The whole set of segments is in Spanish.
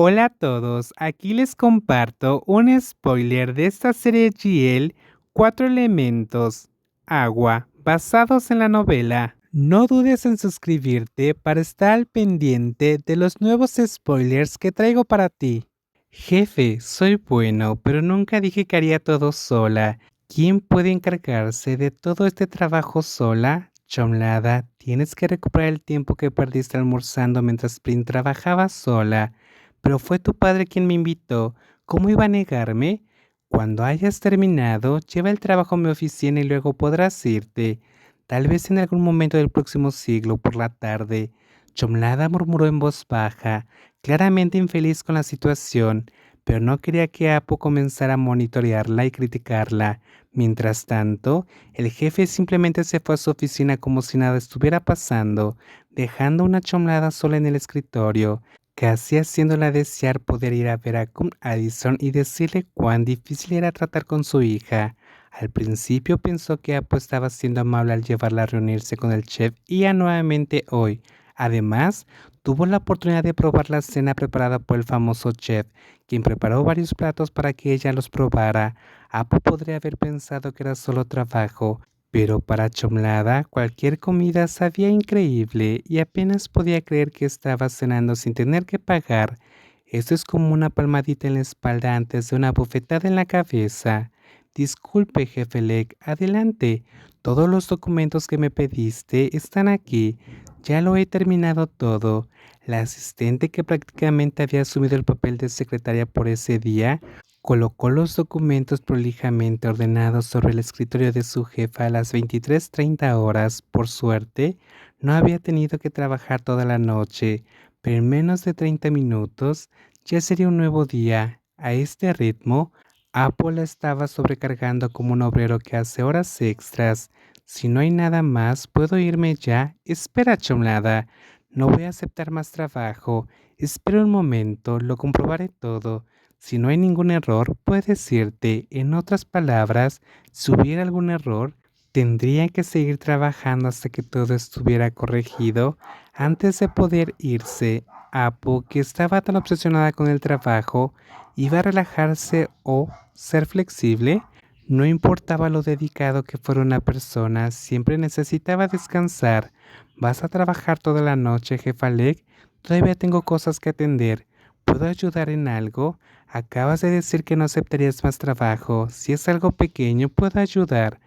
Hola a todos, aquí les comparto un spoiler de esta serie GL Cuatro Elementos, Agua, basados en la novela. No dudes en suscribirte para estar al pendiente de los nuevos spoilers que traigo para ti. Jefe, soy bueno, pero nunca dije que haría todo sola. ¿Quién puede encargarse de todo este trabajo sola? Chomlada, tienes que recuperar el tiempo que perdiste almorzando mientras Prin trabajaba sola. Pero fue tu padre quien me invitó. ¿Cómo iba a negarme? Cuando hayas terminado, lleva el trabajo a mi oficina y luego podrás irte. Tal vez en algún momento del próximo siglo por la tarde. Chomlada murmuró en voz baja, claramente infeliz con la situación, pero no quería que Apo comenzara a monitorearla y criticarla. Mientras tanto, el jefe simplemente se fue a su oficina como si nada estuviera pasando, dejando una Chomlada sola en el escritorio, casi haciéndola desear poder ir a ver a Kun Addison y decirle cuán difícil era tratar con su hija. Al principio pensó que Apo estaba siendo amable al llevarla a reunirse con el chef Ian nuevamente hoy. Además, tuvo la oportunidad de probar la cena preparada por el famoso chef, quien preparó varios platos para que ella los probara. Apo podría haber pensado que era solo trabajo, pero para Chomlada cualquier comida sabía increíble y apenas podía creer que estaba cenando sin tener que pagar. Esto es como una palmadita en la espalda antes de una bofetada en la cabeza. Disculpe, jefe Leg, adelante. Todos los documentos que me pediste están aquí. Ya lo he terminado todo. La asistente que prácticamente había asumido el papel de secretaria por ese día, colocó los documentos prolijamente ordenados sobre el escritorio de su jefa a las 23:30 horas. Por suerte, no había tenido que trabajar toda la noche, pero en menos de 30 minutos ya sería un nuevo día. A este ritmo, Apple la estaba sobrecargando como un obrero que hace horas extras. Si no hay nada más, ¿puedo irme ya? Espera, chomlada. No voy a aceptar más trabajo. Espera un momento, lo comprobaré todo. Si no hay ningún error, puedes irte. En otras palabras, si hubiera algún error, tendría que seguir trabajando hasta que todo estuviera corregido antes de poder irse. Apo, que estaba tan obsesionada con el trabajo, iba a relajarse o ser flexible. No importaba lo dedicado que fuera una persona, siempre necesitaba descansar. ¿Vas a trabajar toda la noche, jefa Leg? Todavía tengo cosas que atender. ¿Puedo ayudar en algo? Acabas de decir que no aceptarías más trabajo. Si es algo pequeño, puedo ayudar.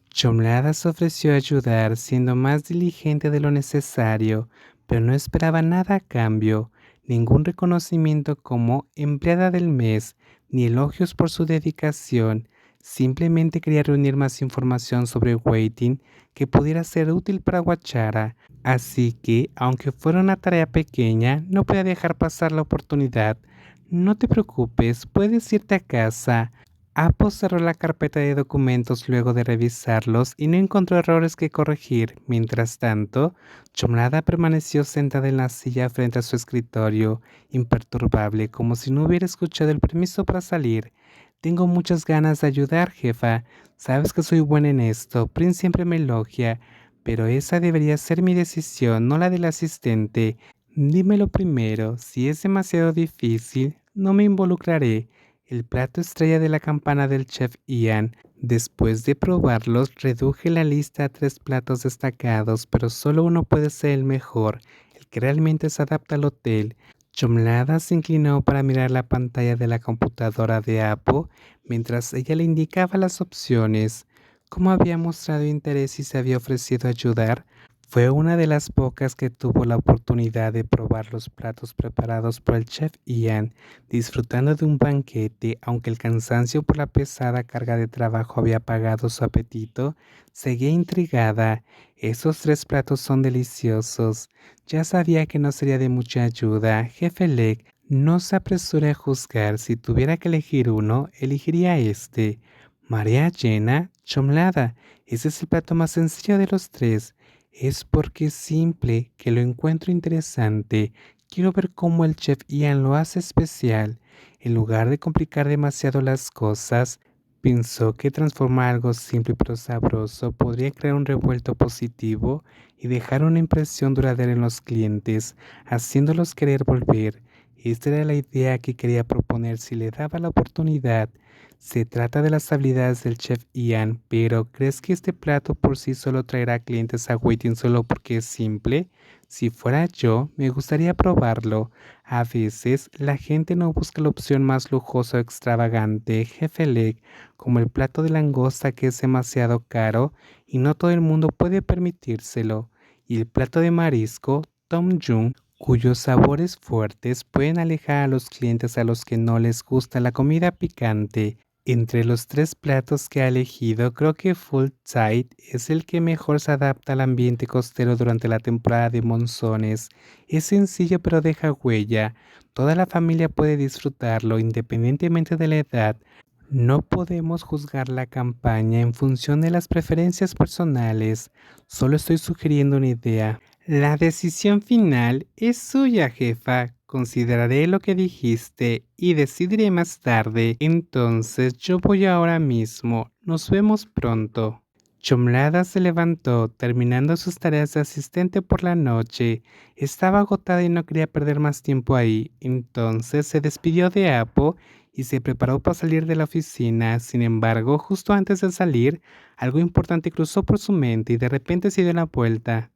Chomlada se ofreció a ayudar, siendo más diligente de lo necesario, pero no esperaba nada a cambio, ningún reconocimiento como empleada del mes, ni elogios por su dedicación. Simplemente quería reunir más información sobre Waiting que pudiera ser útil para Guachara, así que, aunque fuera una tarea pequeña, no podía dejar pasar la oportunidad. No te preocupes, puedes irte a casa. Apo cerró la carpeta de documentos luego de revisarlos y no encontró errores que corregir. Mientras tanto, Chomlada permaneció sentada en la silla frente a su escritorio, imperturbable, como si no hubiera escuchado el permiso para salir. Tengo muchas ganas de ayudar, jefa. Sabes que soy buena en esto. Prince siempre me elogia, pero esa debería ser mi decisión, no la del asistente. Dímelo primero. Si es demasiado difícil, no me involucraré. El plato estrella de la campana del chef Ian. Después de probarlos, reduje la lista a 3 platos destacados, pero solo uno puede ser el mejor, el que realmente se adapta al hotel. Chomlada se inclinó para mirar la pantalla de la computadora de Apo mientras ella le indicaba las opciones. Como había mostrado interés y se había ofrecido ayudar, fue una de las pocas que tuvo la oportunidad de probar los platos preparados por el chef Ian, disfrutando de un banquete. Aunque el cansancio por la pesada carga de trabajo había apagado su apetito, seguía intrigada. Esos 3 platos son deliciosos. Ya sabía que no sería de mucha ayuda. Jefe Leg, no se apresure a juzgar. Si tuviera que elegir uno, elegiría este. Marea llena, chomlada. Ese es el plato más sencillo de los 3. Es porque es simple que lo encuentro interesante. Quiero ver cómo el chef Ian lo hace especial. En lugar de complicar demasiado las cosas, pensó que transformar algo simple pero sabroso podría crear un revuelto positivo y dejar una impresión duradera en los clientes, haciéndolos querer volver. Esta era la idea que quería proponer si le daba la oportunidad. Se trata de las habilidades del chef Ian, pero ¿crees que este plato por sí solo traerá clientes a Waiting solo porque es simple? Si fuera yo, me gustaría probarlo. A veces la gente no busca la opción más lujosa o extravagante, jefe Leg, como el plato de langosta que es demasiado caro y no todo el mundo puede permitírselo. Y el plato de marisco, Tom Yum, cuyos sabores fuertes pueden alejar a los clientes a los que no les gusta la comida picante. Entre los tres platos que ha elegido, creo que Full Tide es el que mejor se adapta al ambiente costero durante la temporada de monzones. Es sencillo pero deja huella. Toda la familia puede disfrutarlo independientemente de la edad. No podemos juzgar la campaña en función de las preferencias personales. Solo estoy sugiriendo una idea. La decisión final es suya, jefa. Consideraré lo que dijiste y decidiré más tarde. Entonces yo voy ahora mismo. Nos vemos pronto. Chomlada se levantó, terminando sus tareas de asistente por la noche. Estaba agotada y no quería perder más tiempo ahí. Entonces se despidió de Apo y se preparó para salir de la oficina. Sin embargo, justo antes de salir, algo importante cruzó por su mente y de repente se dio la vuelta.